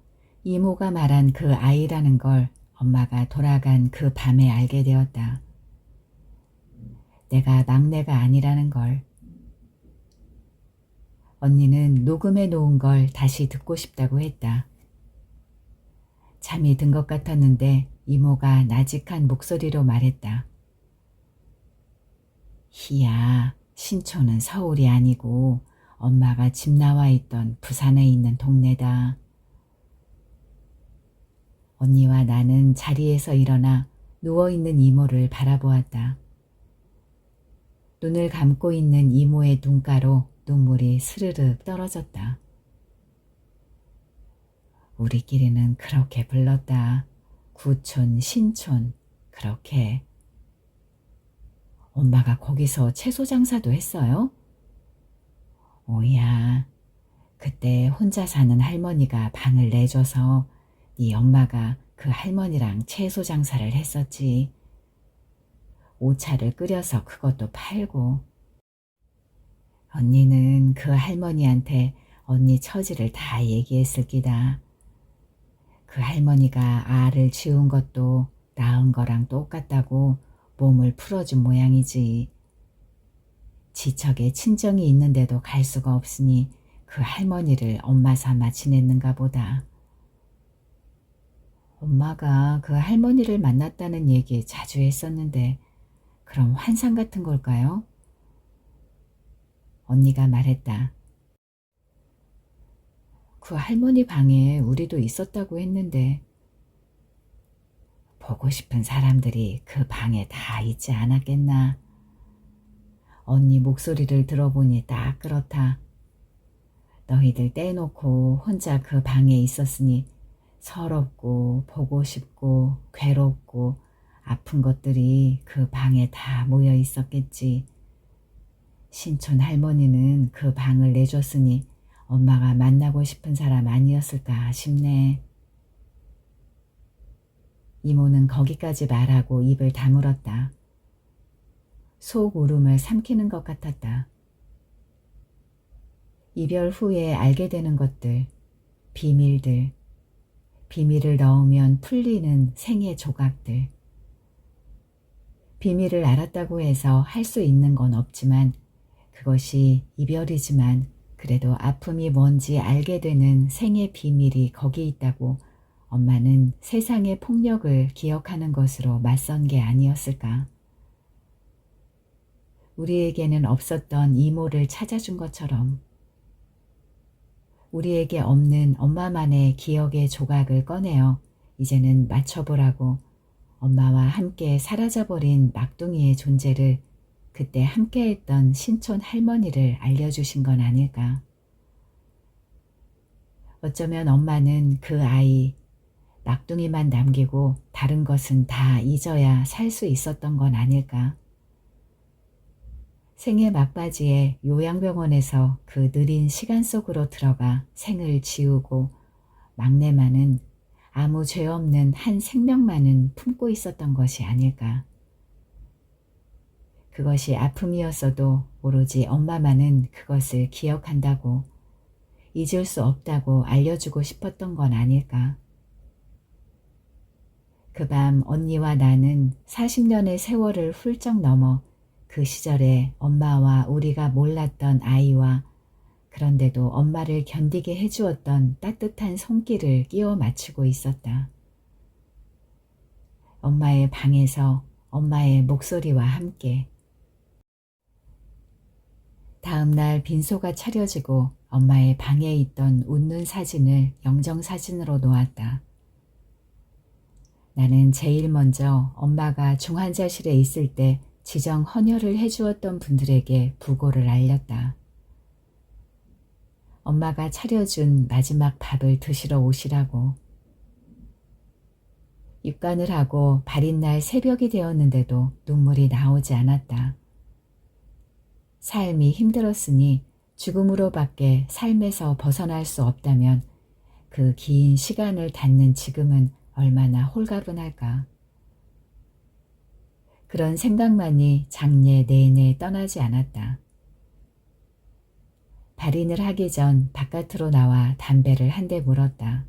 이모가 말한 그 아이라는 걸 엄마가 돌아간 그 밤에 알게 되었다. 내가 막내가 아니라는 걸. 언니는 녹음해 놓은 걸 다시 듣고 싶다고 했다. 잠이 든 것 같았는데 이모가 나직한 목소리로 말했다. 희야, 신촌은 서울이 아니고 엄마가 집 나와 있던 부산에 있는 동네다. 언니와 나는 자리에서 일어나 누워있는 이모를 바라보았다. 눈을 감고 있는 이모의 눈가로 눈물이 스르륵 떨어졌다. 우리끼리는 그렇게 불렀다. 구촌, 신촌, 그렇게. 엄마가 거기서 채소 장사도 했어요? 오야, 그때 혼자 사는 할머니가 방을 내줘서 네 엄마가 그 할머니랑 채소 장사를 했었지. 오차를 끓여서 그것도 팔고. 언니는 그 할머니한테 언니 처지를 다 얘기했을 기다. 그 할머니가 알을 지운 것도 낳은 거랑 똑같다고 몸을 풀어준 모양이지. 지척에 친정이 있는데도 갈 수가 없으니 그 할머니를 엄마 삼아 지냈는가 보다. 엄마가 그 할머니를 만났다는 얘기 자주 했었는데 그럼 환상 같은 걸까요? 언니가 말했다. 그 할머니 방에 우리도 있었다고 했는데 보고 싶은 사람들이 그 방에 다 있지 않았겠나. 언니 목소리를 들어보니 딱 그렇다. 너희들 떼놓고 혼자 그 방에 있었으니 서럽고 보고 싶고 괴롭고 아픈 것들이 그 방에 다 모여 있었겠지. 신촌 할머니는 그 방을 내줬으니 엄마가 만나고 싶은 사람 아니었을까 싶네. 이모는 거기까지 말하고 입을 다물었다. 속 울음을 삼키는 것 같았다. 이별 후에 알게 되는 것들, 비밀들, 비밀을 넣으면 풀리는 생의 조각들. 비밀을 알았다고 해서 할 수 있는 건 없지만 그것이 이별이지만 그래도 아픔이 뭔지 알게 되는 생의 비밀이 거기 있다고 엄마는 세상의 폭력을 기억하는 것으로 맞선 게 아니었을까. 우리에게는 없었던 이모를 찾아준 것처럼 우리에게 없는 엄마만의 기억의 조각을 꺼내어 이제는 맞춰보라고 엄마와 함께 사라져버린 막둥이의 존재를 그때 함께했던 신촌 할머니를 알려주신 건 아닐까. 어쩌면 엄마는 그 아이, 막둥이만 남기고 다른 것은 다 잊어야 살 수 있었던 건 아닐까. 생의 막바지에 요양병원에서 그 느린 시간 속으로 들어가 생을 지우고 막내만은 아무 죄 없는 한 생명만은 품고 있었던 것이 아닐까. 그것이 아픔이었어도 오로지 엄마만은 그것을 기억한다고 잊을 수 없다고 알려주고 싶었던 건 아닐까. 그 밤 언니와 나는 40년의 세월을 훌쩍 넘어 그 시절에 엄마와 우리가 몰랐던 아이와 그런데도 엄마를 견디게 해주었던 따뜻한 손길을 끼워 맞추고 있었다. 엄마의 방에서 엄마의 목소리와 함께. 다음 날 빈소가 차려지고 엄마의 방에 있던 웃는 사진을 영정사진으로 놓았다. 나는 제일 먼저 엄마가 중환자실에 있을 때 지정 헌혈을 해주었던 분들에게 부고를 알렸다. 엄마가 차려준 마지막 밥을 드시러 오시라고. 입관을 하고 발인 날 새벽이 되었는데도 눈물이 나오지 않았다. 삶이 힘들었으니 죽음으로밖에 삶에서 벗어날 수 없다면 그 긴 시간을 닫는 지금은 얼마나 홀가분할까. 그런 생각만이 장례 내내 떠나지 않았다. 발인을 하기 전 바깥으로 나와 담배를 한 대 물었다.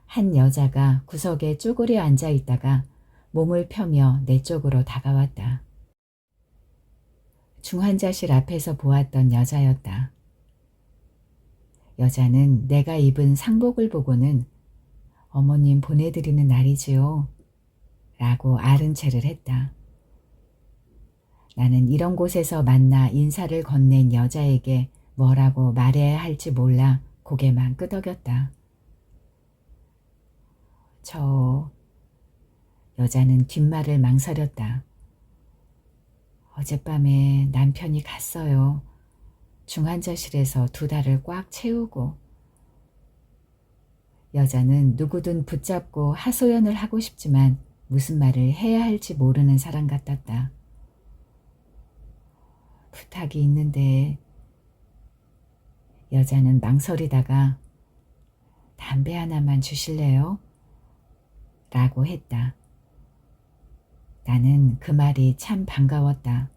한 여자가 구석에 쪼그려 앉아 있다가 몸을 펴며 내 쪽으로 다가왔다. 중환자실 앞에서 보았던 여자였다. 여자는 내가 입은 상복을 보고는 어머님 보내드리는 날이지요 라고 아른 체를 했다. 나는 이런 곳에서 만나 인사를 건넨 여자에게 뭐라고 말해야 할지 몰라 고개만 끄덕였다. 여자는 뒷말을 망설였다. 어젯밤에 남편이 갔어요. 중환자실에서 2달을 꽉 채우고. 여자는 누구든 붙잡고 하소연을 하고 싶지만 무슨 말을 해야 할지 모르는 사람 같았다. 부탁이 있는데. 여자는 망설이다가 담배 하나만 주실래요? 라고 했다. 나는 그 말이 참 반가웠다.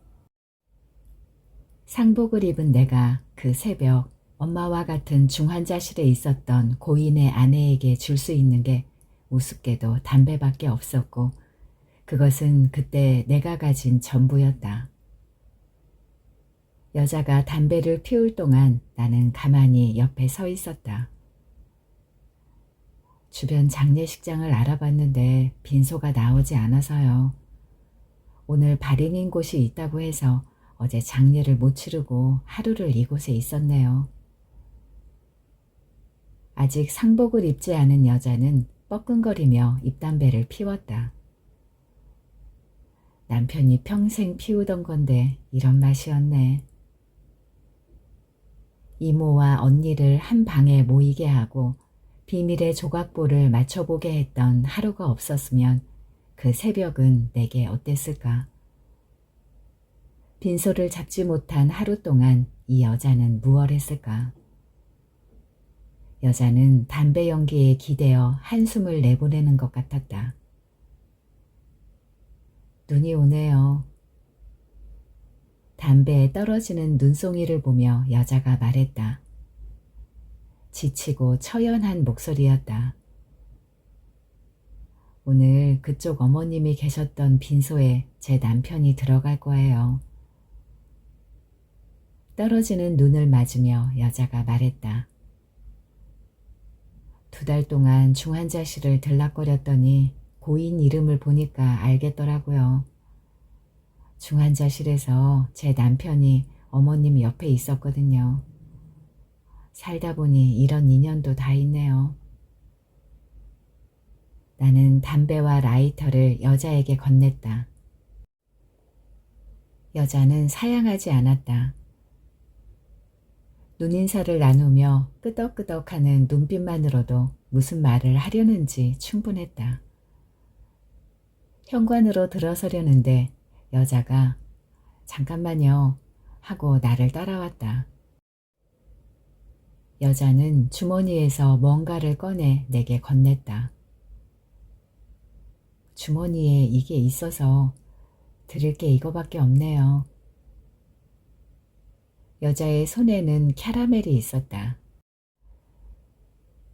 상복을 입은 내가 그 새벽 엄마와 같은 중환자실에 있었던 고인의 아내에게 줄 수 있는 게 우습게도 담배밖에 없었고 그것은 그때 내가 가진 전부였다. 여자가 담배를 피울 동안 나는 가만히 옆에 서 있었다. 주변 장례식장을 알아봤는데 빈소가 나오지 않아서요. 오늘 발인인 곳이 있다고 해서 어제 장례를 못 치르고 하루를 이곳에 있었네요. 아직 상복을 입지 않은 여자는 뻐끔거리며 입담배를 피웠다. 남편이 평생 피우던 건데 이런 맛이었네. 이모와 언니를 한 방에 모이게 하고 비밀의 조각보를 맞춰보게 했던 하루가 없었으면 그 새벽은 내게 어땠을까? 빈소를 잡지 못한 하루 동안 이 여자는 무얼 했을까? 여자는 담배 연기에 기대어 한숨을 내보내는 것 같았다. 눈이 오네요. 담배에 떨어지는 눈송이를 보며 여자가 말했다. 지치고 처연한 목소리였다. 오늘 그쪽 어머님이 계셨던 빈소에 제 남편이 들어갈 거예요. 떨어지는 눈을 맞으며 여자가 말했다. 2달 동안 중환자실을 들락거렸더니 고인 이름을 보니까 알겠더라고요. 중환자실에서 제 남편이 어머님 옆에 있었거든요. 살다 보니 이런 인연도 다 있네요. 나는 담배와 라이터를 여자에게 건넸다. 여자는 사양하지 않았다. 눈인사를 나누며 끄덕끄덕하는 눈빛만으로도 무슨 말을 하려는지 충분했다. 현관으로 들어서려는데 여자가 잠깐만요 하고 나를 따라왔다. 여자는 주머니에서 뭔가를 꺼내 내게 건넸다. 주머니에 이게 있어서 드릴 게 이거밖에 없네요. 여자의 손에는 캐러멜이 있었다.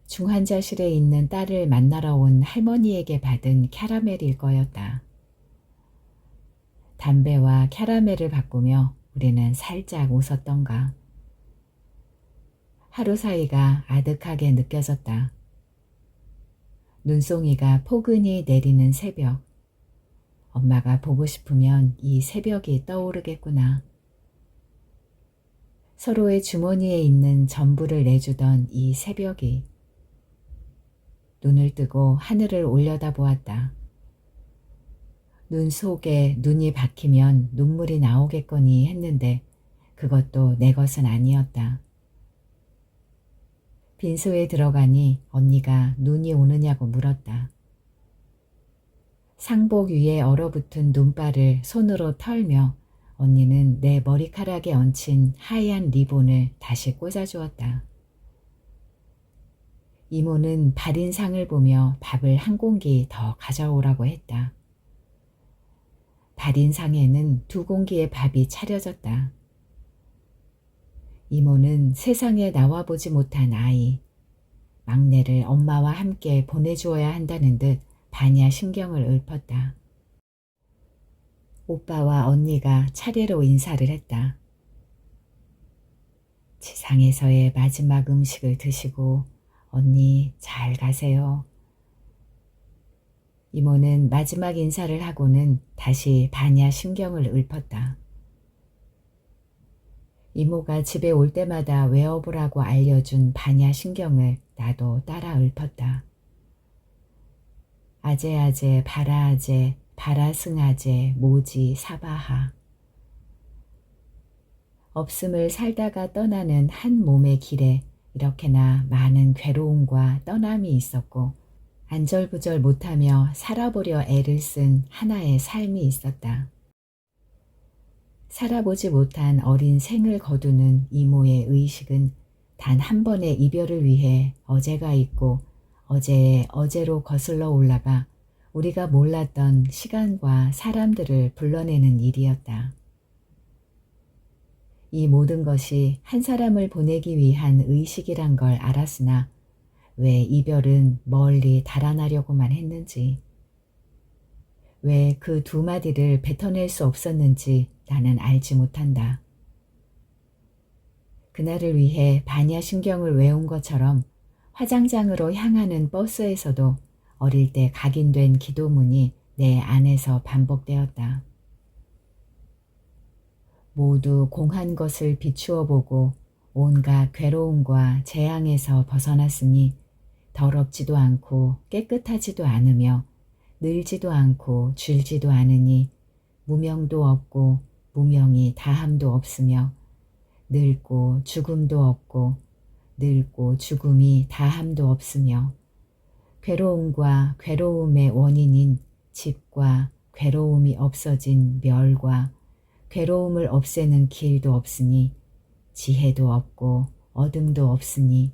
중환자실에 있는 딸을 만나러 온 할머니에게 받은 캐러멜일 거였다. 담배와 캐러멜을 바꾸며 우리는 살짝 웃었던가. 하루 사이가 아득하게 느껴졌다. 눈송이가 포근히 내리는 새벽. 엄마가 보고 싶으면 이 새벽이 떠오르겠구나. 서로의 주머니에 있는 전부를 내주던 이 새벽이. 눈을 뜨고 하늘을 올려다보았다. 눈 속에 눈이 박히면 눈물이 나오겠거니 했는데 그것도 내 것은 아니었다. 빈소에 들어가니 언니가 눈이 오느냐고 물었다. 상복 위에 얼어붙은 눈발을 손으로 털며 언니는 내 머리카락에 얹힌 하얀 리본을 다시 꽂아주었다. 이모는 발인상을 보며 밥을 한 공기 더 가져오라고 했다. 달인상에는 2공기의 밥이 차려졌다. 이모는 세상에 나와보지 못한 아이, 막내를 엄마와 함께 보내주어야 한다는 듯 반야 신경을 읊었다. 오빠와 언니가 차례로 인사를 했다. 지상에서의 마지막 음식을 드시고 언니 잘 가세요. 이모는 마지막 인사를 하고는 다시 반야 신경을 읊었다. 이모가 집에 올 때마다 외워보라고 알려준 반야 신경을 나도 따라 읊었다. 아제아제 바라아제 바라승아제 모지 사바하. 없음을 살다가 떠나는 한 몸의 길에 이렇게나 많은 괴로움과 떠남이 있었고 안절부절 못하며 살아보려 애를 쓴 하나의 삶이 있었다. 살아보지 못한 어린 생을 거두는 이모의 의식은 단 한 번의 이별을 위해 어제가 있고 어제의 어제로 거슬러 올라가 우리가 몰랐던 시간과 사람들을 불러내는 일이었다. 이 모든 것이 한 사람을 보내기 위한 의식이란 걸 알았으나 왜 이별은 멀리 달아나려고만 했는지, 왜 그 2마디를 뱉어낼 수 없었는지 나는 알지 못한다. 그날을 위해 반야신경을 외운 것처럼 화장장으로 향하는 버스에서도 어릴 때 각인된 기도문이 내 안에서 반복되었다. 모두 공한 것을 비추어 보고 온갖 괴로움과 재앙에서 벗어났으니 더럽지도 않고 깨끗하지도 않으며 늘지도 않고 줄지도 않으니 무명도 없고 무명이 다함도 없으며 늙고 죽음도 없고 늙고 죽음이 다함도 없으며 괴로움과 괴로움의 원인인 집과 괴로움이 없어진 멸과 괴로움을 없애는 길도 없으니 지혜도 없고 어둠도 없으니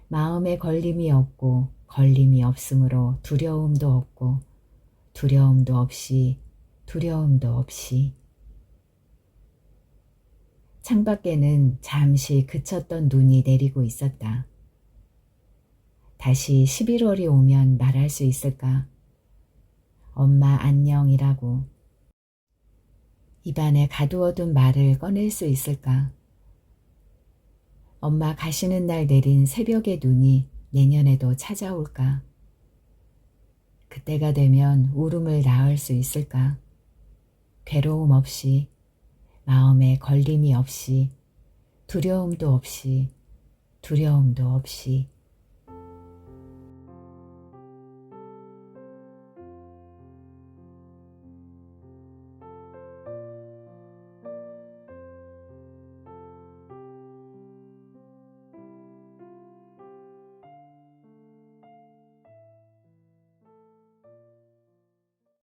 마음에 걸림이 없고 걸림이 없으므로 두려움도 없고 두려움도 없이 두려움도 없이. 창밖에는 잠시 그쳤던 눈이 내리고 있었다. 다시 11월이 오면 말할 수 있을까? 엄마 안녕이라고. 입안에 가두어둔 말을 꺼낼 수 있을까? 엄마 가시는 날 내린 새벽의 눈이 내년에도 찾아올까? 그때가 되면 울음을 낳을 수 있을까? 괴로움 없이, 마음에 걸림이 없이, 두려움도 없이, 두려움도 없이.